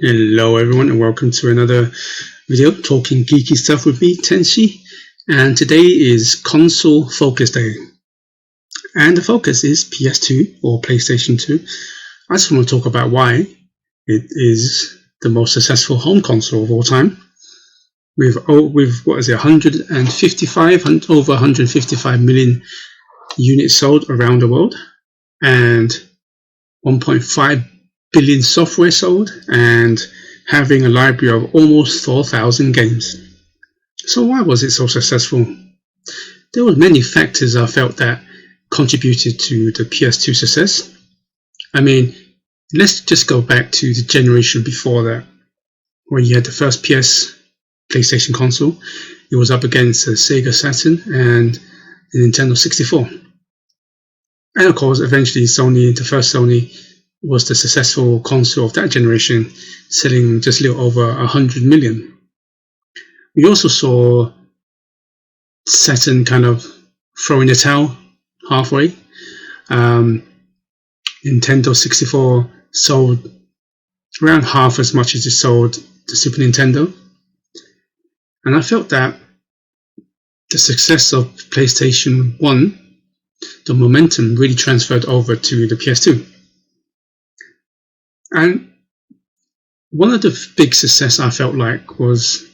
Hello everyone and welcome to another video talking geeky stuff with me, Tenshi, and today is console focus day and the focus is PS2 or PlayStation 2. I just want to talk about why it is the most successful home console of all time with what is it, 155 over 155 million units sold around the world and 1.5 billion software sold and having a library of almost 4,000 games. So why was it so successful? There were many factors I felt that contributed to the PS2 success. I mean, let's just go back to the generation before that, when you had the first PlayStation console. It was up against the Sega Saturn and the Nintendo 64. And of course, eventually the first Sony was the successful console of that generation, selling just a little over 100 million. We also saw Saturn kind of throwing the towel halfway. Nintendo 64 sold around half as much as it sold the Super Nintendo. And I felt that the success of PlayStation 1, the momentum really transferred over to the PS2. And one of the big success I felt like was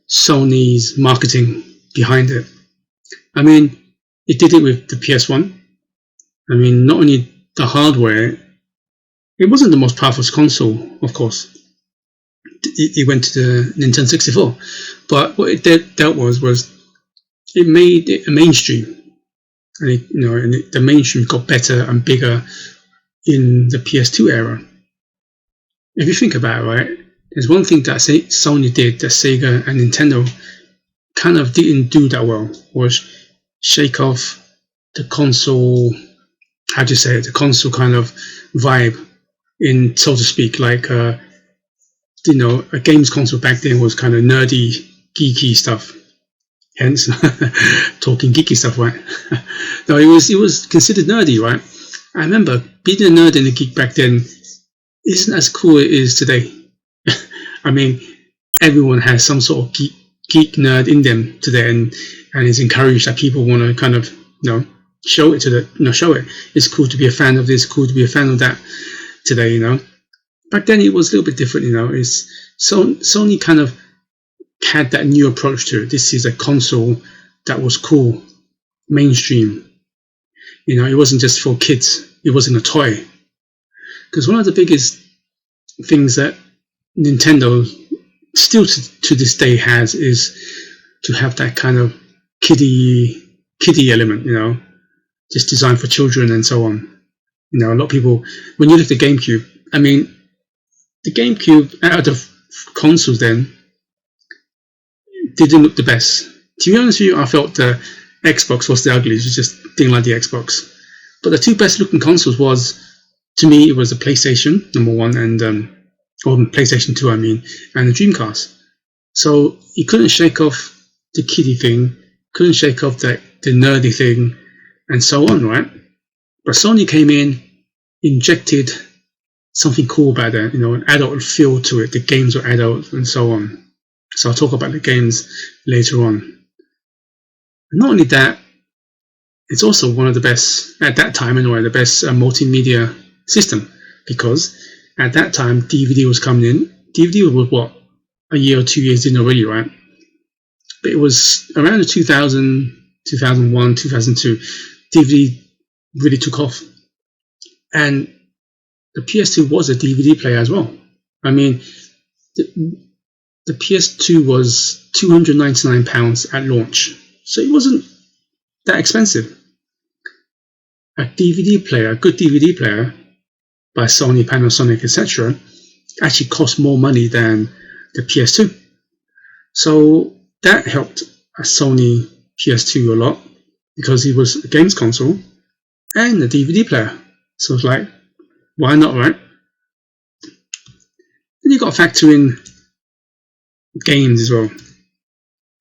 Sony's marketing behind it. I mean, it did it with the PS1. I mean, not only the hardware, it wasn't the most powerful console, of course. It went to the Nintendo 64. But what it dealt was it made it a mainstream. And the mainstream got better and bigger in the PS2 era. If you think about it, right, there's one thing that Sony did that Sega and Nintendo kind of didn't do that well, was shake off the console, the console kind of vibe, in, so to speak, like, a games console back then was kind of nerdy, geeky stuff. Hence, talking geeky stuff, right? No, it was considered nerdy, right? I remember being a nerd and a geek back then isn't as cool as it is today. I mean, everyone has some sort of geek nerd in them today, and it's encouraged that people want to kind of show it. It's cool to be a fan of this, cool to be a fan of that today. Back then it was a little bit different. Sony kind of had that new approach to it. This is a console that was cool, mainstream. It wasn't just for kids. It wasn't a toy. Because one of the biggest things that Nintendo still to this day has is to have that kind of kiddie element, just designed for children and so on. A lot of people, when you look at the GameCube, I mean, the GameCube out of the consoles then didn't look the best. To be honest with you, I felt the Xbox was the ugliest. I just didn't like the Xbox. But the two best looking consoles to me, it was the PlayStation, number one, and or PlayStation 2, I mean, and the Dreamcast. So you couldn't shake off the kiddie thing, couldn't shake off the nerdy thing, and so on, right? But Sony came in, injected something cool about it, an adult feel to it. The games were adult and so on. So I'll talk about the games later on. And not only that, it's also one of the best, at that time anyway, the best multimedia system, because at that time DVD was coming in. DVD was what, a year or 2 years in already, right? But it was around the 2000, 2001, 2002, DVD really took off, and the PS2 was a DVD player as well. I mean, the PS2 was £299 at launch, so it wasn't that expensive. A DVD player, a good DVD player by Sony, Panasonic, etc., actually cost more money than the PS2. So that helped a Sony PS2 a lot, because it was a games console and a DVD player. So it's like, why not, right? Then you got to factor in games as well.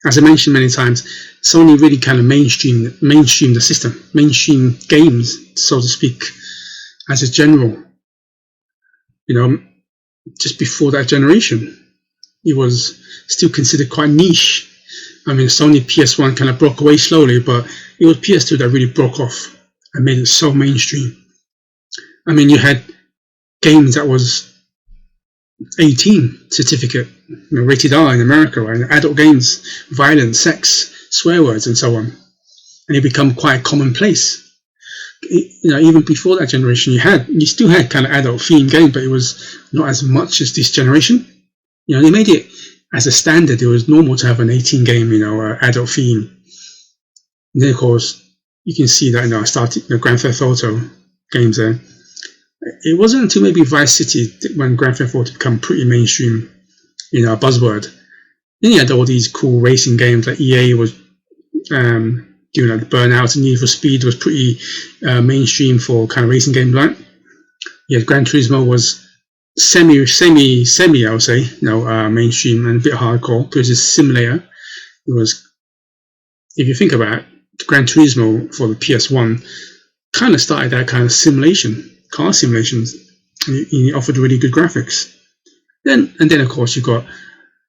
As I mentioned many times, Sony really kind of mainstreamed the system, mainstream games, so to speak, as a general. just before that generation. It was still considered quite niche. I mean, Sony PS1 kind of broke away slowly, but it was PS2 that really broke off and made it so mainstream. I mean, you had games that was 18 certificate, rated R in America, right? Adult games, violence, sex, swear words, and so on. And it became quite commonplace. Even before that generation, you still had kind of adult themed games, but it was not as much as this generation. They made it as a standard. It was normal to have an 18 game, adult theme. And then, of course, you can see that, I started Grand Theft Auto games there. It wasn't until maybe Vice City when Grand Theft Auto became pretty mainstream, a buzzword. Then you had all these cool racing games like EA was doing like Burnout and Need for Speed was pretty mainstream for kind of racing games, right? Yeah, Gran Turismo was semi, I would say, mainstream and a bit hardcore because it's a simulator. It was, if you think about it, Gran Turismo for the PS1 kind of started that kind of car simulations, and it offered really good graphics. Then of course you got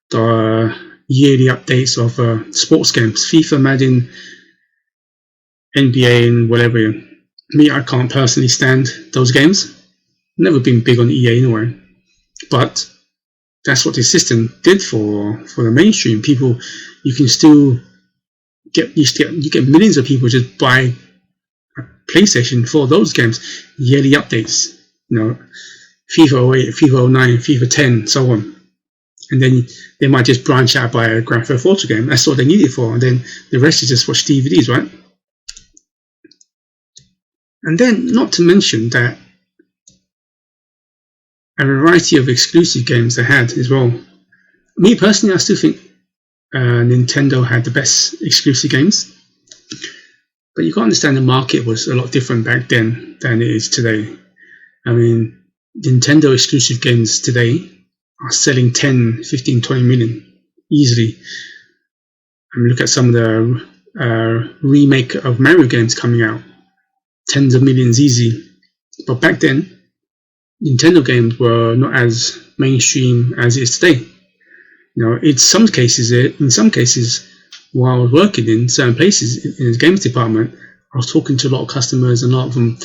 the yearly updates of sports games, FIFA, Madden, NBA, and whatever. Me, I can't personally stand those games. Never been big on EA anyway, but that's what the system did for the mainstream people. You can still get millions of people just buy a PlayStation for those games, yearly updates. FIFA 08, FIFA 09, FIFA 10, so on. And then they might just branch out by a Grand Theft Auto game. That's all they need it for, and then the rest is just watch DVDs, right? And then, not to mention that a variety of exclusive games they had as well. Me personally, I still think Nintendo had the best exclusive games. But you got to understand the market was a lot different back then than it is today. I mean, Nintendo exclusive games today are selling 10, 15, 20 million easily. I mean, look at some of the remake of Mario games coming out. Tens of millions easy. But back then, Nintendo games were not as mainstream as it is today. In some cases, while I was working in certain places in the games department, I was talking to a lot of customers, and a lot of them,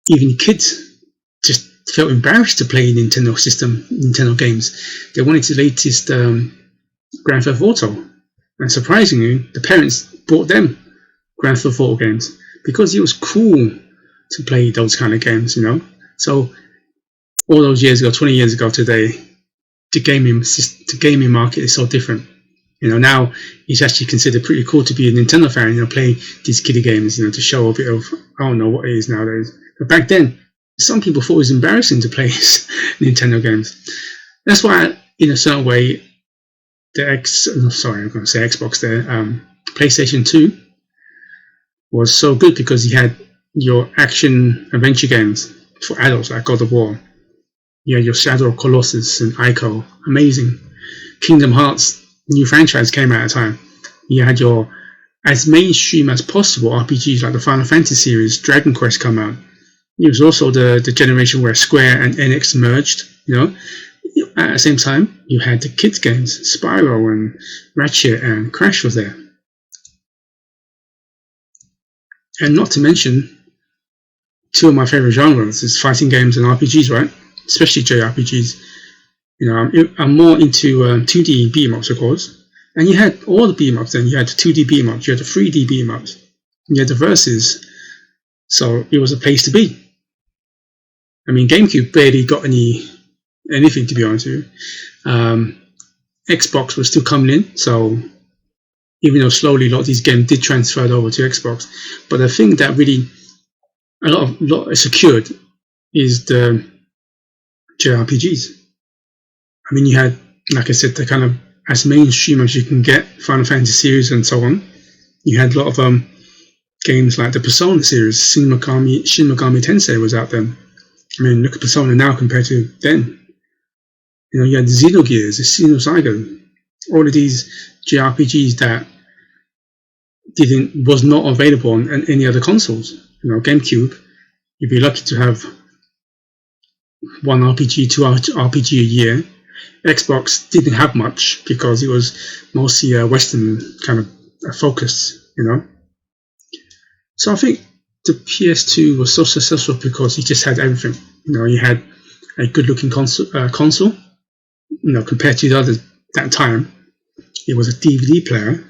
even kids, just felt embarrassed to play Nintendo games. They wanted the latest Grand Theft Auto, and surprisingly, the parents bought them Grand Theft Auto games because it was cool to play those kind of games, So all those years ago, 20 years ago today, the gaming market is so different. Now it's actually considered pretty cool to be a Nintendo fan, play these kiddie games, to show a bit of, I don't know what it is nowadays. But back then, some people thought it was embarrassing to play Nintendo games. That's why, in a certain way, Xbox there, PlayStation 2 was so good because you had your action adventure games for adults like God of War. You had your Shadow of Colossus and Ico, amazing. Kingdom Hearts, new franchise came out at the time. You had your, as mainstream as possible, RPGs like the Final Fantasy series, Dragon Quest come out. It was also the generation where Square and NX merged, At the same time, you had the kids games, Spyro and Ratchet and Crash was there. And not to mention, two of my favorite genres is fighting games and RPGs, right? Especially JRPGs. I'm more into 2D beat-em-ups, of course. And you had all the beat-em-ups then. You had the 2D beat-em-ups, you had the 3D beat-em-ups, you had the verses. So it was a place to be. I mean, GameCube barely got anything, to be honest with you. Xbox was still coming in, so even though slowly a lot of these games did transfer over to Xbox. But the thing that really a lot is secured is the JRPGs. I mean, you had, like I said, the kind of as mainstream as you can get, Final Fantasy series and so on. You had a lot of games like the Persona series, Shin Megami Tensei was out then. I mean, look at Persona now compared to then. You had the Xenogears, the Xenosaga, all of these JRPGs that was not available on any other consoles. GameCube, you'd be lucky to have one RPG, two RPG a year. Xbox didn't have much because it was mostly a Western kind of focus, you know. So I think the PS2 was so successful because it just had everything. You know, you had a good-looking console. You know, compared to the others that time, it was a DVD player.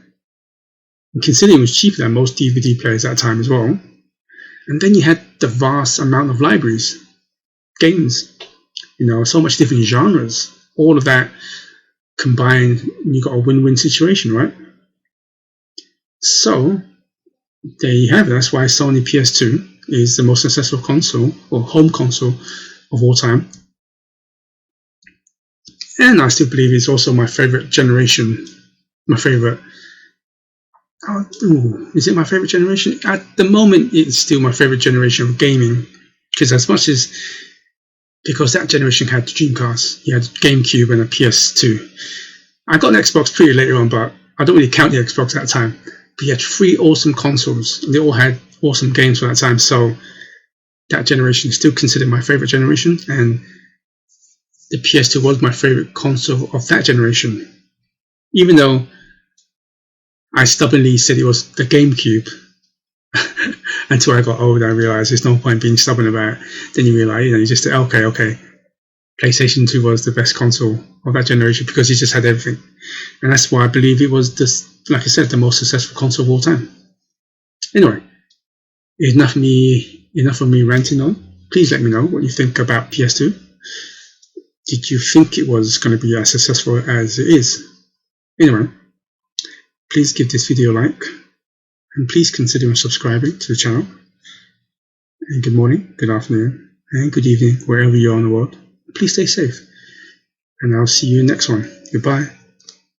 And considering it was cheaper than most DVD players at that time as well. And then you had the vast amount of libraries, games. You know, so much different genres. All of that combined, you got a win-win situation, right? So there you have it. That's why Sony PS2 is the most successful console or home console of all time. And I still believe it's also my favorite generation. My favorite. Is it my favorite generation? At the moment, it's still my favorite generation of gaming. Because that generation had the Dreamcast, you had GameCube and a PS2. I got an Xbox pretty later on, but I don't really count the Xbox at that time. But you had 3 awesome consoles, and they all had awesome games for that time. So that generation is still considered my favorite generation, and the PS2 was my favorite console of that generation. Even though I stubbornly said it was the GameCube until I got old, I realized there's no point being stubborn about it. Then you realize, you just say, okay. PlayStation 2 was the best console of that generation because it just had everything. And that's why I believe it was, like I said, the most successful console of all time. Anyway, enough of me ranting on. Please let me know what you think about PS2. Did you think it was going to be as successful as it is? Anyway, please give this video a like. And please consider subscribing to the channel. And good morning, good afternoon, and good evening, wherever you are in the world. Please stay safe. And I'll see you in the next one. Goodbye.